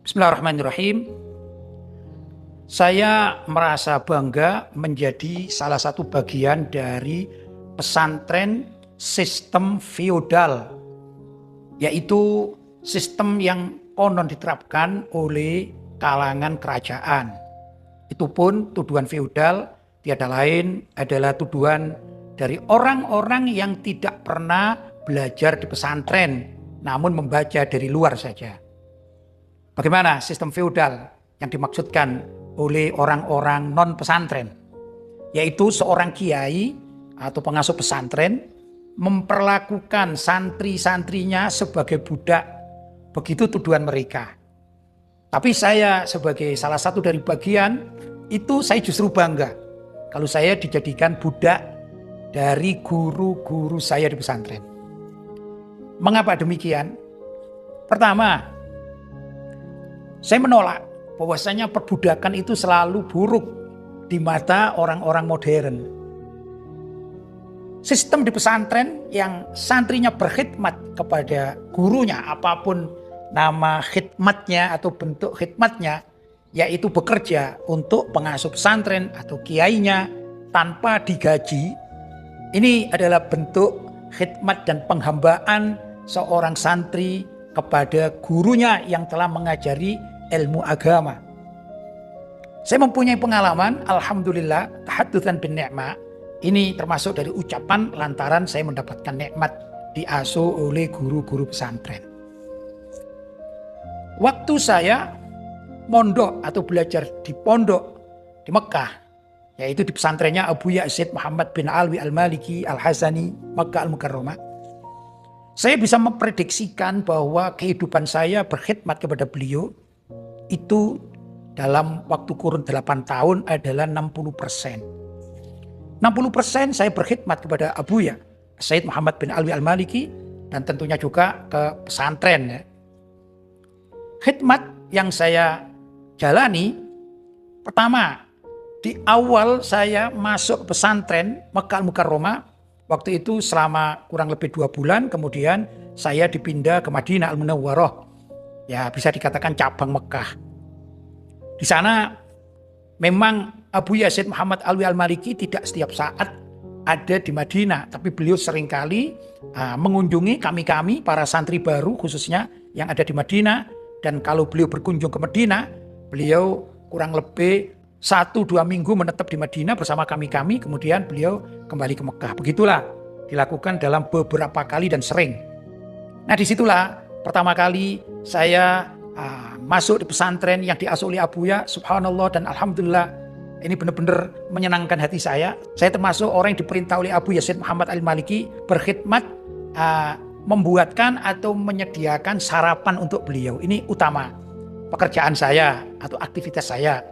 Bismillahirrahmanirrahim. Saya merasa bangga menjadi salah satu bagian dari pesantren sistem feodal, yaitu sistem yang konon diterapkan oleh kalangan kerajaan. Itu pun tuduhan feodal tiada lain adalah tuduhan dari orang-orang yang tidak pernah belajar di pesantren, namun membaca dari luar saja. Bagaimana sistem feodal yang dimaksudkan oleh orang-orang non-pesantren? Yaitu seorang kiai atau pengasuh pesantren memperlakukan santri-santrinya sebagai budak. Begitu tuduhan mereka. Tapi saya sebagai salah satu dari bagian itu, saya justru bangga kalau saya dijadikan budak dari guru-guru saya di pesantren. Mengapa demikian? Pertama, saya menolak bahwasanya perbudakan itu selalu buruk di mata orang-orang modern. Sistem di pesantren yang santrinya berkhidmat kepada gurunya, apapun nama khidmatnya atau bentuk khidmatnya, yaitu bekerja untuk pengasuh pesantren atau kiainya tanpa digaji. Ini adalah bentuk khidmat dan penghambaan seorang santri kepada gurunya yang telah mengajari ilmu agama. Saya mempunyai pengalaman, alhamdulillah, tahaddutan bin ni'mah. Ini termasuk dari ucapan lantaran saya mendapatkan nikmat diasuh oleh guru-guru pesantren. Waktu saya mondok atau belajar di pondok di Mekah, yaitu di pesantrennya Abu Yazid Muhammad bin Alwi Al-Maliki Al-Hazani, Makkah Al-Mukarramah, saya bisa memprediksikan bahwa kehidupan saya berkhidmat kepada beliau itu dalam waktu kurun 8 tahun adalah 60%. 60% saya berkhidmat kepada Abu Ya, Sayyid Muhammad bin Alwi Al-Maliki, dan tentunya juga ke pesantren. Ya. Khidmat yang saya jalani, pertama, di awal saya masuk ke pesantren Makkah Al-Mukarramah, waktu itu selama kurang lebih 2 bulan, kemudian saya dipindah ke Madinah Al-Munawwarah. Ya, bisa dikatakan cabang Mekah. Di sana memang Abu Yazid Muhammad Alwi Al-Maliki tidak setiap saat ada di Madinah, tapi beliau seringkali mengunjungi kami para santri baru khususnya yang ada di Madinah. Dan kalau beliau berkunjung ke Madinah, beliau kurang lebih 1-2 minggu menetap di Madinah bersama kami, kemudian beliau kembali ke Mekah. Begitulah dilakukan dalam beberapa kali dan sering. Nah, disitulah pertama kali saya masuk di pesantren yang diasuh oleh Abu Ya. Subhanallah dan alhamdulillah, ini benar-benar menyenangkan hati saya. Saya termasuk orang yang diperintah oleh Abu Yazid Muhammad Al-Maliki berkhidmat, membuatkan atau menyediakan sarapan untuk beliau. Ini utama pekerjaan saya atau aktivitas saya.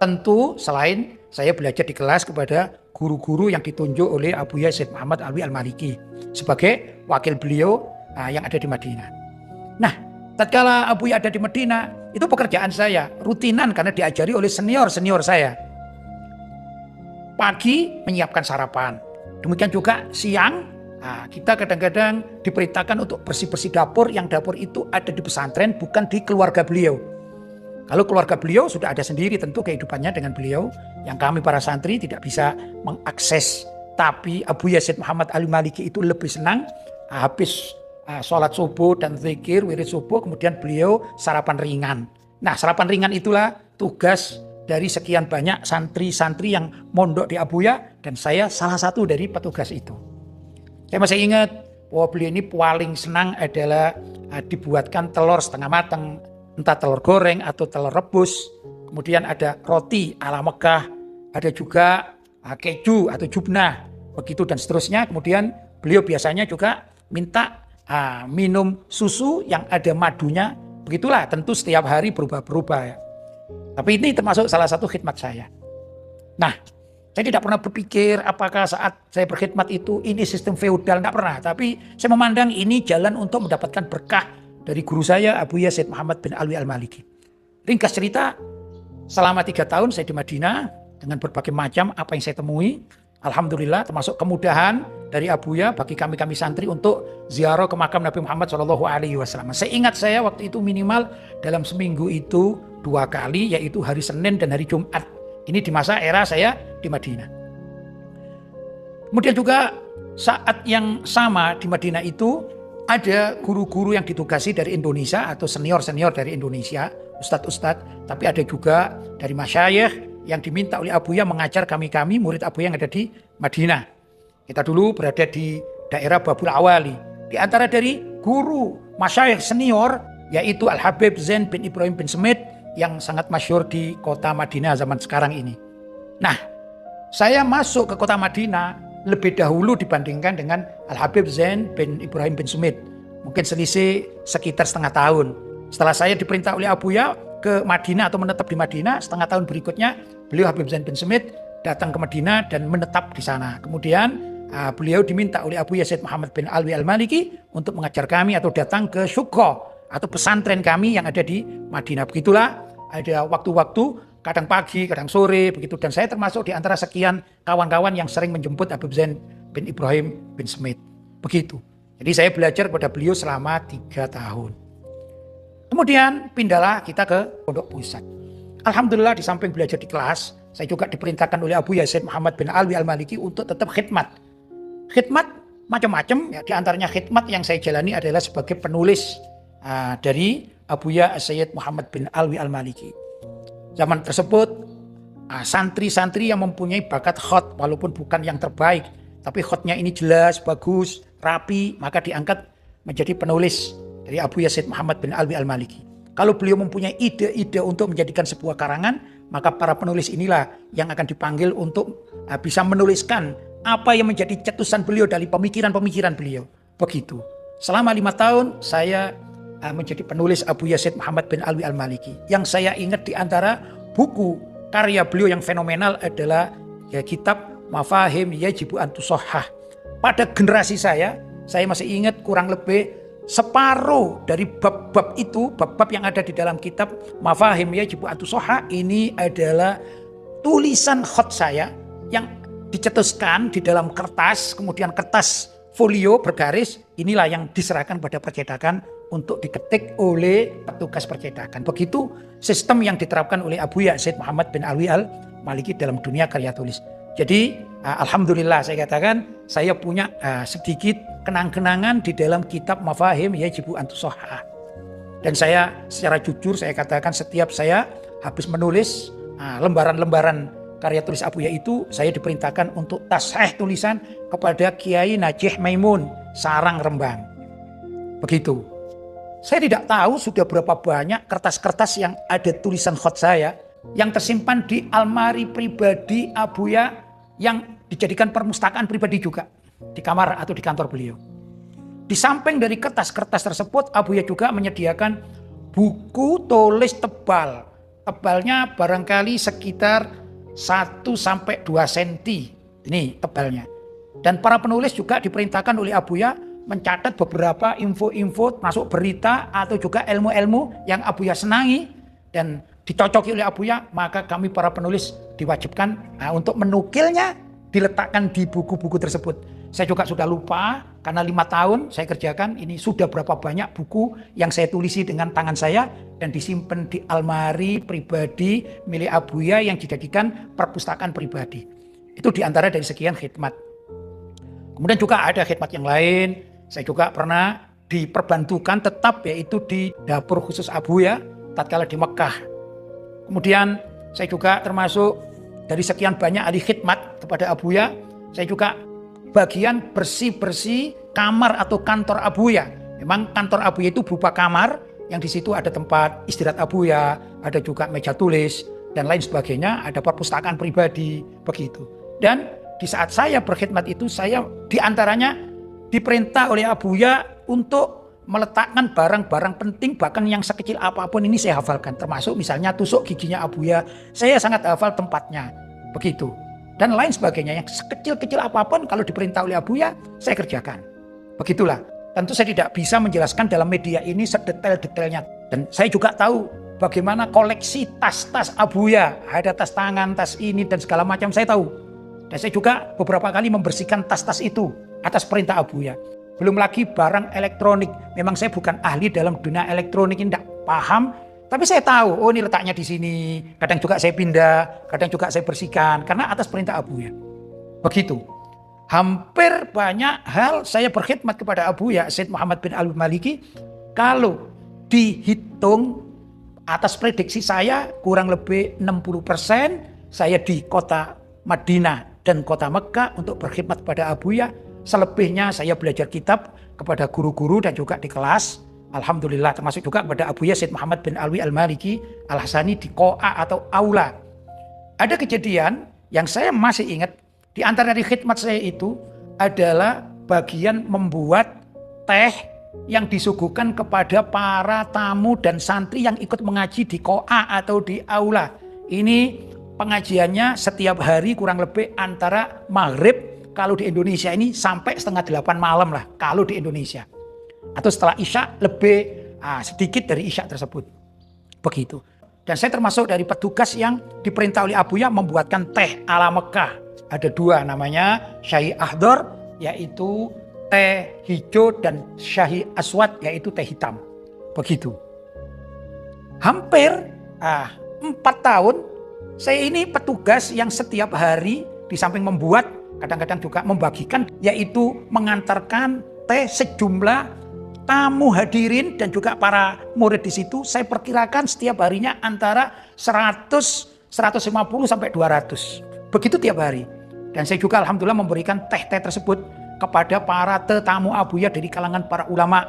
Tentu selain saya belajar di kelas kepada guru-guru yang ditunjuk oleh Abu Yazid Muhammad Alwi Al-Maliki sebagai wakil beliau yang ada di Madinah. Nah, tatkala Abu Ya ada di Madinah, itu pekerjaan saya rutinan karena diajari oleh senior-senior saya. Pagi menyiapkan sarapan, demikian juga siang kita kadang-kadang diperintahkan untuk bersih-bersih dapur, yang dapur itu ada di pesantren, bukan di keluarga beliau. Kalau keluarga beliau sudah ada sendiri tentu kehidupannya dengan beliau, yang kami para santri tidak bisa mengakses. Tapi Abu Yazid Muhammad Al-Maliki itu lebih senang habis sholat subuh dan zikir, wirid subuh, kemudian beliau sarapan ringan. Nah, sarapan ringan itulah tugas dari sekian banyak santri-santri yang mondok di Abu Ya, dan saya salah satu dari petugas itu. Saya masih ingat bahwa beliau ini paling senang adalah dibuatkan telur setengah matang, entah telur goreng atau telur rebus. Kemudian ada roti ala Mekah, ada juga keju atau jubnah, begitu dan seterusnya. Kemudian beliau biasanya juga minta minum susu yang ada madunya. Begitulah, tentu setiap hari berubah-berubah ya. Tapi ini termasuk salah satu khidmat saya. Nah, saya tidak pernah berpikir apakah saat saya berkhidmat itu ini sistem feodal, tidak pernah. Tapi saya memandang ini jalan untuk mendapatkan berkah dari guru saya Abu Yazid Muhammad bin Alwi Al-Maliki. Ringkas cerita, selama 3 tahun saya di Madinah dengan berbagai macam apa yang saya temui. Alhamdulillah, termasuk kemudahan dari Abuya bagi kami santri untuk ziarah ke makam Nabi Muhammad SAW. Seingat saya waktu itu minimal dalam seminggu itu 2 kali, yaitu hari Senin dan hari Jumat. Ini di masa era saya di Madinah. Kemudian juga saat yang sama di Madinah itu ada guru-guru yang ditugasi dari Indonesia atau senior-senior dari Indonesia, ustadz-ustadz, tapi ada juga dari masyayikh yang diminta oleh Abuya mengajar kami murid Abuya yang ada di Madinah. Kita dulu berada di daerah Babul Awali. Di antara dari guru masyayikh senior yaitu Al-Habib Zain bin Ibrahim bin Smith yang sangat masyhur di kota Madinah zaman sekarang ini. Nah, saya masuk ke kota Madinah lebih dahulu dibandingkan dengan Al-Habib Zain bin Ibrahim bin Smith. Mungkin selisih sekitar setengah tahun. Setelah saya diperintah oleh Abuya ke Madinah atau menetap di Madinah, setengah tahun berikutnya beliau Habib Zain bin Smith datang ke Madinah dan menetap di sana. Kemudian beliau diminta oleh Abuya Sayyid Muhammad bin Alwi Al-Maliki untuk mengajar kami atau datang ke syuqqa atau pesantren kami yang ada di Madinah. Begitulah ada waktu-waktu, kadang pagi, kadang sore, begitu. Dan saya termasuk di antara sekian kawan-kawan yang sering menjemput Habib Zain bin Ibrahim bin Smith. Begitu. Jadi saya belajar kepada beliau selama 3 tahun. Kemudian pindahlah kita ke Pondok Pusat. Alhamdulillah di samping belajar di kelas, saya juga diperintahkan oleh Abuya Sayyid Muhammad bin Alwi Al-Maliki untuk tetap khidmat. Khidmat macam-macam, ya, di antaranya khidmat yang saya jalani adalah sebagai penulis dari Abuya Sayyid Muhammad bin Alwi Al-Maliki. Zaman tersebut santri-santri yang mempunyai bakat khot walaupun bukan yang terbaik, tapi khotnya ini jelas, bagus, rapi, maka diangkat menjadi penulis dari Abuya Sayyid Muhammad bin Alwi Al-Maliki. Kalau beliau mempunyai ide-ide untuk menjadikan sebuah karangan, maka para penulis inilah yang akan dipanggil untuk bisa menuliskan apa yang menjadi cetusan beliau dari pemikiran-pemikiran beliau. Begitu. Selama 5 tahun saya menjadi penulis Abuya Sayyid Muhammad bin Alwi Al-Maliki. Yang saya ingat di antara buku karya beliau yang fenomenal adalah kitab Mafahim Yajibu Antusohah. Pada generasi saya masih ingat kurang lebih separuh dari bab-bab itu, bab-bab yang ada di dalam kitab Mafahim Yajibu Antusohah ini adalah tulisan khot saya yang dicetuskan di dalam kertas, kemudian kertas folio bergaris, inilah yang diserahkan pada percetakan untuk diketik oleh petugas percetakan. Begitu sistem yang diterapkan oleh Abuya Sayyid Muhammad bin Alwi Al-Maliki dalam dunia karya tulis. Jadi alhamdulillah saya katakan saya punya sedikit kenang-kenangan di dalam kitab Mafahim Yajibu Antusohah. Dan saya secara jujur saya katakan setiap saya habis menulis lembaran-lembaran karya tulis Abuya itu, saya diperintahkan untuk tasahih tulisan kepada Kiai Najih Maimun Sarang Rembang. Begitu. Saya tidak tahu sudah berapa banyak kertas-kertas yang ada tulisan khot saya yang tersimpan di almari pribadi Abuya yang dijadikan perpustakaan pribadi juga di kamar atau di kantor beliau. Di samping dari kertas-kertas tersebut, Abuya juga menyediakan buku tulis tebal. Tebalnya barangkali sekitar 1-2 cm. Ini tebalnya. Dan para penulis juga diperintahkan oleh Abuya mencatat beberapa info-info masuk berita atau juga ilmu-ilmu yang Abuya senangi dan dicocoki oleh Abuya, maka kami para penulis diwajibkan untuk menukilnya, diletakkan di buku-buku tersebut. Saya juga sudah lupa karena 5 tahun saya kerjakan ini sudah berapa banyak buku yang saya tulisi dengan tangan saya dan disimpan di almari pribadi milik Abuya yang dijadikan perpustakaan pribadi. Itu diantara dari sekian khidmat. Kemudian juga ada khidmat yang lain. Saya juga pernah diperbantukan tetap yaitu di dapur khusus Abuya tatkala di Mekah. Kemudian saya juga termasuk dari sekian banyak ahli khidmat kepada Abuya, saya juga bagian bersih-bersih kamar atau kantor Abuya. Memang kantor Abuya itu berupa kamar yang di situ ada tempat istirahat Abuya, ada juga meja tulis dan lain sebagainya, ada perpustakaan pribadi begitu. Dan di saat saya berkhidmat itu saya diantaranya diperintah oleh Abuya untuk meletakkan barang-barang penting bahkan yang sekecil apapun ini saya hafalkan. Termasuk misalnya tusuk giginya Abuya, saya sangat hafal tempatnya. Begitu. Dan lain sebagainya yang sekecil-kecil apapun kalau diperintah oleh Abuya saya kerjakan. Begitulah. Tentu saya tidak bisa menjelaskan dalam media ini sedetail-detailnya. Dan saya juga tahu bagaimana koleksi tas-tas Abuya. Ada tas tangan, tas ini dan segala macam saya tahu. Dan saya juga beberapa kali membersihkan tas-tas itu. atas perintah Abuya. Belum lagi barang elektronik. Memang saya bukan ahli dalam dunia elektronik, ini tidak paham. Tapi saya tahu, oh ini letaknya di sini. Kadang juga saya pindah, kadang juga saya bersihkan. Karena atas perintah Abuya. Begitu. Hampir banyak hal saya berkhidmat kepada Abuya Sayyid Muhammad bin Alwi Al-Maliki. Kalau dihitung atas prediksi saya kurang lebih 60% saya di kota Madinah dan kota Mekah untuk berkhidmat kepada Abuya. Selebihnya saya belajar kitab kepada guru-guru dan juga di kelas. Alhamdulillah, termasuk juga kepada Abuya Sayyid Muhammad bin Alwi Al-Maliki Al-Hasani di Qo'a atau Aula. Ada kejadian yang saya masih ingat. Di antara dari khidmat saya itu adalah bagian membuat teh yang disuguhkan kepada para tamu dan santri yang ikut mengaji di Qo'a atau di Aula. Ini pengajiannya setiap hari kurang lebih antara maghrib kalau di Indonesia ini sampai 7:30 malam lah kalau di Indonesia. Atau setelah Isya lebih sedikit dari Isya tersebut. Begitu. Dan saya termasuk dari petugas yang diperintah oleh Abuya membuatkan teh ala Mekah. Ada 2 namanya Syahi Ahdor yaitu teh hijau dan Syahi Aswad yaitu teh hitam. Begitu. Hampir 4 tahun saya ini petugas yang setiap hari di samping membuat kadang-kadang juga membagikan yaitu mengantarkan teh sejumlah tamu hadirin dan juga para murid di situ. Saya perkirakan setiap harinya antara 100, 150 sampai 200. Begitu tiap hari. Dan saya juga alhamdulillah memberikan teh-teh tersebut kepada para tetamu Abuya dari kalangan para ulama.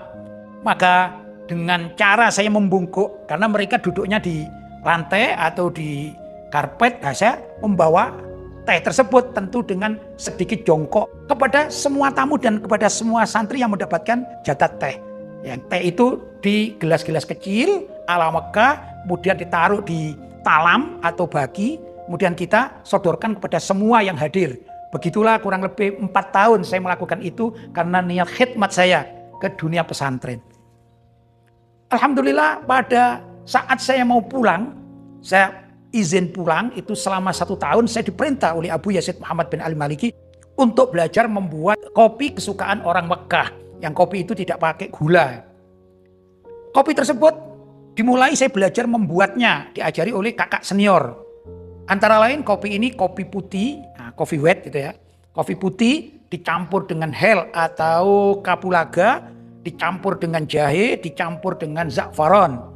Maka dengan cara saya membungkuk, karena mereka duduknya di lantai atau di karpet, saya membawa teh tersebut tentu dengan sedikit jongkok kepada semua tamu dan kepada semua santri yang mendapatkan jatah teh. Yang teh itu di gelas-gelas kecil ala Mekah, kemudian ditaruh di talam atau bagi, kemudian kita sodorkan kepada semua yang hadir. Begitulah kurang lebih 4 tahun saya melakukan itu karena niat khidmat saya ke dunia pesantren. Alhamdulillah pada saat saya mau pulang, saya izin pulang itu selama 1 tahun saya diperintah oleh Abuya Sayyid Muhammad bin Alwi Al-Maliki untuk belajar membuat kopi kesukaan orang Mekah. Yang kopi itu tidak pakai gula. Kopi tersebut dimulai saya belajar membuatnya, diajari oleh kakak senior. Antara lain kopi ini kopi putih, coffee wet gitu ya. Kopi putih dicampur dengan hel atau kapulaga, dicampur dengan jahe, dicampur dengan za'faron.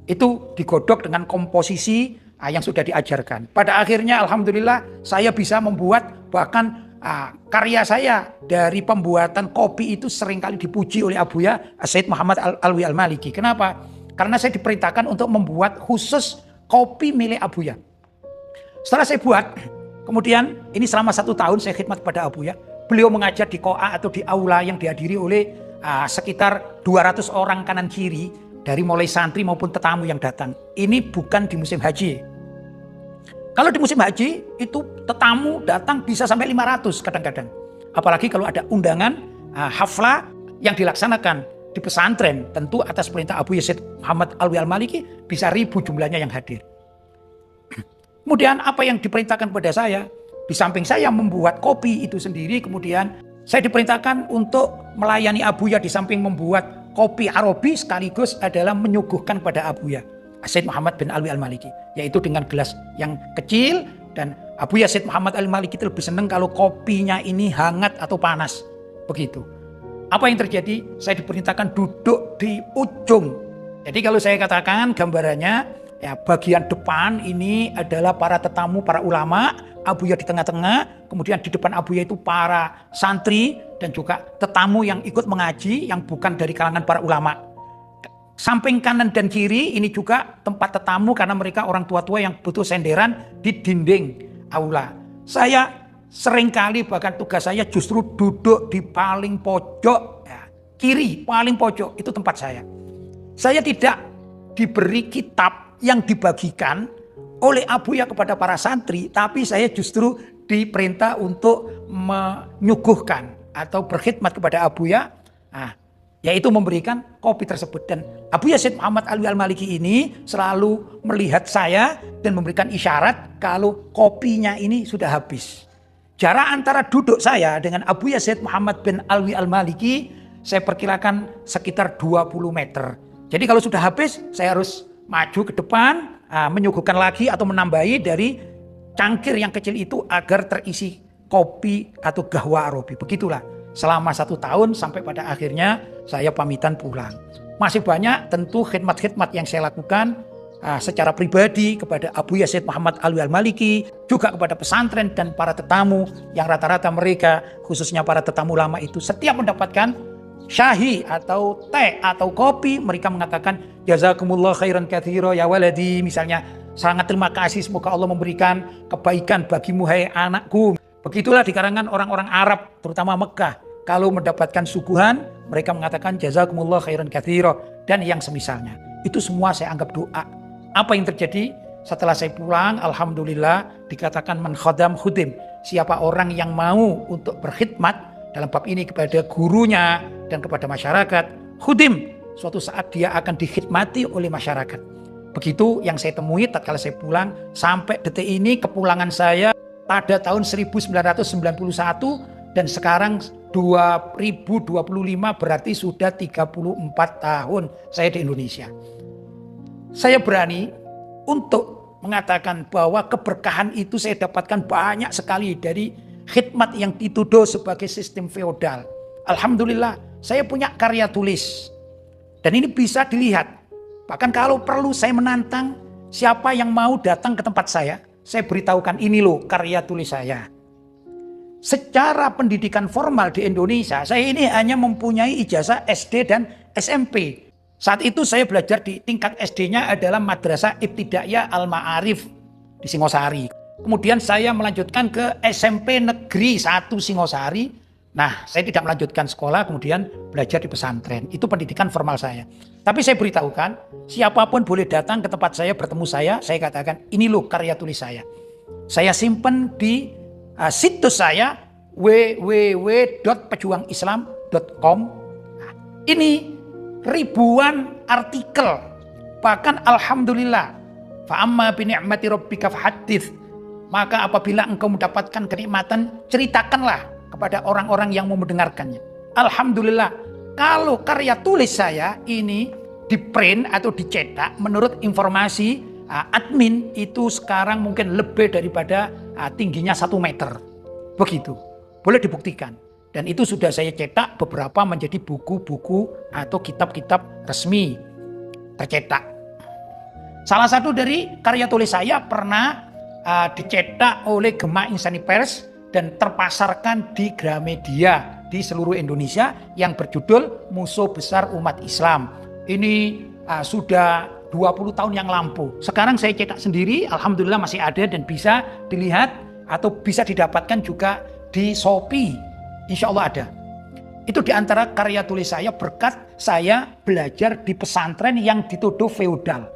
Itu digodok dengan komposisi yang sudah diajarkan. Pada akhirnya alhamdulillah saya bisa membuat bahkan karya saya dari pembuatan kopi itu seringkali dipuji oleh Abuya Sayyid Muhammad Alwi Al-Maliki. Kenapa? Karena saya diperintahkan untuk membuat khusus kopi milik Abuya. Setelah saya buat, kemudian ini selama 1 tahun saya khidmat kepada Abuya. Beliau mengajar di Qo'a atau di Aula yang dihadiri oleh sekitar 200 orang kanan kiri dari mulai santri maupun tetamu yang datang. Ini bukan di musim haji. Kalau di musim haji itu tetamu datang bisa sampai 500 kadang-kadang. Apalagi kalau ada undangan haflah yang dilaksanakan di pesantren, tentu atas perintah Abuya Sayyid Muhammad Alwi Al-Maliki bisa 1000 jumlahnya yang hadir. Kemudian apa yang diperintahkan kepada saya, di samping saya membuat kopi itu sendiri, kemudian saya diperintahkan untuk melayani Abuya di samping membuat kopi Arabi sekaligus adalah menyuguhkan pada Abuya Sayyid Muhammad bin Alwi Al-Maliki, yaitu dengan gelas yang kecil. Dan Abuya Sayyid Muhammad Al-Maliki itu lebih senang kalau kopinya ini hangat atau panas. Begitu. Apa yang terjadi? Saya diperintahkan duduk di ujung. Jadi kalau saya katakan gambarannya, ya, bagian depan ini adalah para tetamu, para ulama, Abuya di tengah-tengah, kemudian di depan Abuya itu para santri dan juga tetamu yang ikut mengaji yang bukan dari kalangan para ulama. Samping kanan dan kiri ini juga tempat tetamu karena mereka orang tua-tua yang butuh senderan di dinding aula. Saya seringkali bahkan tugas saya justru duduk di paling pojok, ya, kiri paling pojok itu tempat saya. Saya tidak diberi kitab yang dibagikan oleh Abuya kepada para santri, tapi saya justru diperintah untuk menyuguhkan atau berkhidmat kepada Abuya, yaitu memberikan kopi tersebut. Dan Abuya Sayyid Muhammad Alwi Al-Maliki ini selalu melihat saya dan memberikan isyarat kalau kopinya ini sudah habis. Jarak antara duduk saya dengan Abu Yazid Muhammad bin Alwi Al-Maliki saya perkirakan sekitar 20 meter. Jadi kalau sudah habis saya harus maju ke depan, menyuguhkan lagi atau menambahi dari cangkir yang kecil itu agar terisi kopi atau gahwa Arabi. Begitulah selama 1 tahun sampai pada akhirnya saya pamitan pulang. Masih banyak tentu khidmat-khidmat yang saya lakukan secara pribadi kepada Abu Yazid Muhammad Alwi Al-Maliki, juga kepada pesantren dan para tetamu yang rata-rata mereka, khususnya para tetamu lama itu, setiap mendapatkan syahi atau teh atau kopi, mereka mengatakan jazakumullah khairan katsira ya waladi, misalnya sangat terima kasih, semoga Allah memberikan kebaikan bagimu hai anakku. Begitulah di kalangan orang-orang Arab terutama Mekah, kalau mendapatkan suguhan mereka mengatakan jazakumullah khairan katsira dan yang semisalnya. Itu semua saya anggap doa. Apa yang terjadi setelah saya pulang? Alhamdulillah dikatakan man khadam khudim, siapa orang yang mau untuk berkhidmat dalam bab ini kepada gurunya dan kepada masyarakat, khudim, suatu saat dia akan dikhidmati oleh masyarakat. Begitu yang saya temui tatkala saya pulang. Sampai detik ini kepulangan saya pada tahun 1991 dan sekarang 2025 berarti sudah 34 tahun saya di Indonesia. Saya berani untuk mengatakan bahwa keberkahan itu saya dapatkan banyak sekali dari khidmat yang dituduh sebagai sistem feodal. Alhamdulillah saya punya karya tulis dan ini bisa dilihat. Bahkan kalau perlu saya menantang siapa yang mau datang ke tempat saya beritahukan ini loh karya tulis saya. Secara pendidikan formal di Indonesia saya ini hanya mempunyai ijazah SD dan SMP. Saat itu saya belajar di tingkat SD-nya adalah Madrasah Ibtidaiyah Al-Ma'arif di Singosari. Kemudian saya melanjutkan ke SMP Negeri 1 Singosari. Nah, saya tidak melanjutkan sekolah, kemudian belajar di pesantren. Itu pendidikan formal saya. Tapi saya beritahukan, siapapun boleh datang ke tempat saya, bertemu saya katakan, ini loh karya tulis saya. Saya simpen di situs saya www.pejuangislam.com. Nah, ini ribuan artikel. Bahkan alhamdulillah, fa amma bi ni'mati rabbika fahaddits. Maka apabila engkau mendapatkan kenikmatan, ceritakanlah kepada orang-orang yang mau mendengarkannya. Alhamdulillah, kalau karya tulis saya ini di-print atau dicetak, menurut informasi admin itu sekarang mungkin lebih daripada tingginya 1 meter. Begitu, boleh dibuktikan. Dan itu sudah saya cetak beberapa menjadi buku-buku atau kitab-kitab resmi tercetak. Salah satu dari karya tulis saya pernah dicetak oleh Gema Insani Pers dan terpasarkan di Gramedia di seluruh Indonesia yang berjudul Musuh Besar Umat Islam. Ini sudah 20 tahun yang lampau. Sekarang saya cetak sendiri, alhamdulillah masih ada dan bisa dilihat atau bisa didapatkan juga di Shopee. Insya Allah ada. Itu diantara karya tulis saya berkat saya belajar di pesantren yang dituduh feodal.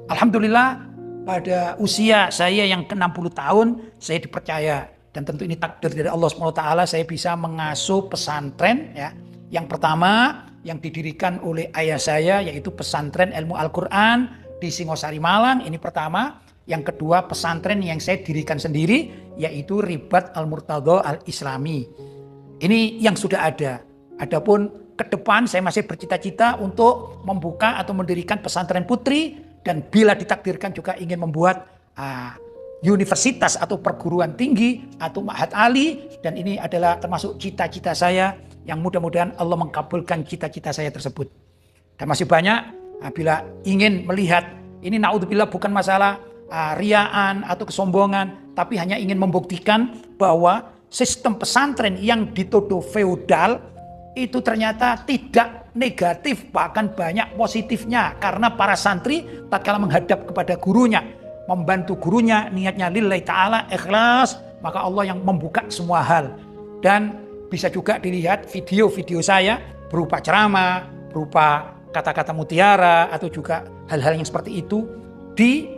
Alhamdulillah pada usia saya yang ke-60 tahun saya dipercaya. Dan tentu ini takdir dari Allah SWT, saya bisa mengasuh pesantren ya. Yang pertama yang didirikan oleh ayah saya yaitu pesantren ilmu Al-Quran di Singosari Malang, ini pertama. Yang kedua pesantren yang saya dirikan sendiri yaitu Ribat Al-Murtadha Al-Islami. Ini yang sudah ada. Adapun ke depan saya masih bercita-cita untuk membuka atau mendirikan pesantren putri dan bila ditakdirkan juga ingin membuat universitas atau perguruan tinggi atau ma'had ali, dan ini adalah termasuk cita-cita saya yang mudah-mudahan Allah mengabulkan cita-cita saya tersebut. Dan masih banyak bila ingin melihat ini, naudzubillah, bukan masalah riaan atau kesombongan, tapi hanya ingin membuktikan bahwa sistem pesantren yang dituduh feodal itu ternyata tidak negatif, bahkan banyak positifnya. Karena para santri tatkala menghadap kepada gurunya, membantu gurunya, niatnya lillahi ta'ala, ikhlas, maka Allah yang membuka semua hal. Dan bisa juga dilihat video-video saya berupa ceramah, berupa kata-kata mutiara, atau juga hal-hal yang seperti itu di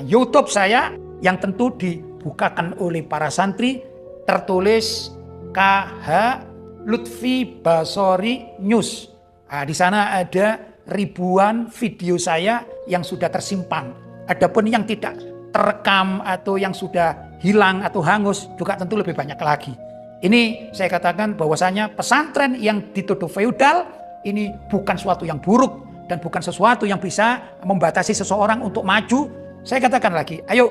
YouTube saya yang tentu dibukakan oleh para santri, tertulis KH Lutfi Basori News. Di sana ada ribuan video saya yang sudah tersimpan. Adapun yang tidak terekam atau yang sudah hilang atau hangus juga tentu lebih banyak lagi. Ini saya katakan bahwasanya pesantren yang dituduh feodal ini bukan suatu yang buruk dan bukan sesuatu yang bisa membatasi seseorang untuk maju. Saya katakan lagi, ayo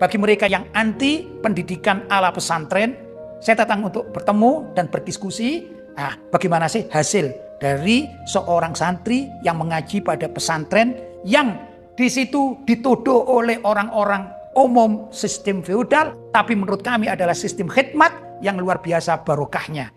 bagi mereka yang anti pendidikan ala pesantren, saya datang untuk bertemu dan berdiskusi. Nah, bagaimana sih hasil dari seorang santri yang mengaji pada pesantren yang di situ dituduh oleh orang-orang umum sistem feodal, tapi menurut kami adalah sistem khidmat yang luar biasa barokahnya.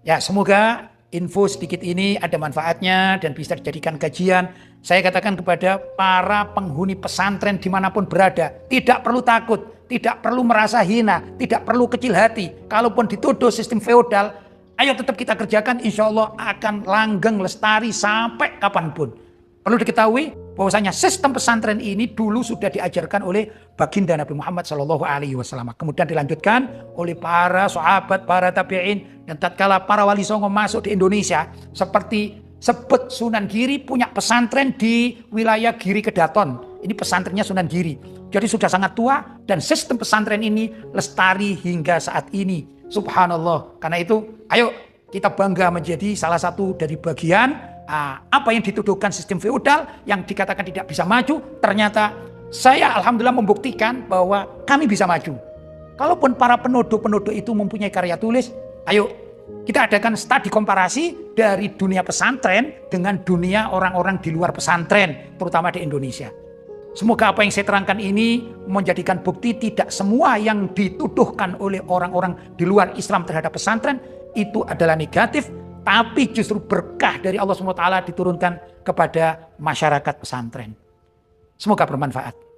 Ya, semoga info sedikit ini ada manfaatnya dan bisa dijadikan kajian. Saya katakan kepada para penghuni pesantren dimanapun berada, tidak perlu takut, tidak perlu merasa hina, tidak perlu kecil hati. Kalaupun dituduh sistem feodal, ayo tetap kita kerjakan, insya Allah akan langgeng lestari sampai kapanpun. Perlu diketahui bahwasanya sistem pesantren ini dulu sudah diajarkan oleh baginda Nabi Muhammad SAW. Kemudian dilanjutkan oleh para sahabat, para tabi'in, dan tatkala para wali songo masuk di Indonesia, seperti sebut Sunan Giri punya pesantren di wilayah Giri Kedaton. Ini pesantrennya Sunan Giri. Jadi sudah sangat tua dan sistem pesantren ini lestari hingga saat ini. Subhanallah. Karena itu, ayo kita bangga menjadi salah satu dari bagian apa yang dituduhkan sistem feodal yang dikatakan tidak bisa maju. Ternyata saya alhamdulillah membuktikan bahwa kami bisa maju. Kalaupun para penuduh-penuduh itu mempunyai karya tulis, ayo kita adakan studi komparasi dari dunia pesantren dengan dunia orang-orang di luar pesantren, terutama di Indonesia. Semoga apa yang saya terangkan ini menjadikan bukti tidak semua yang dituduhkan oleh orang-orang di luar Islam terhadap pesantren itu adalah negatif, tapi justru berkah dari Allah SWT diturunkan kepada masyarakat pesantren. Semoga bermanfaat.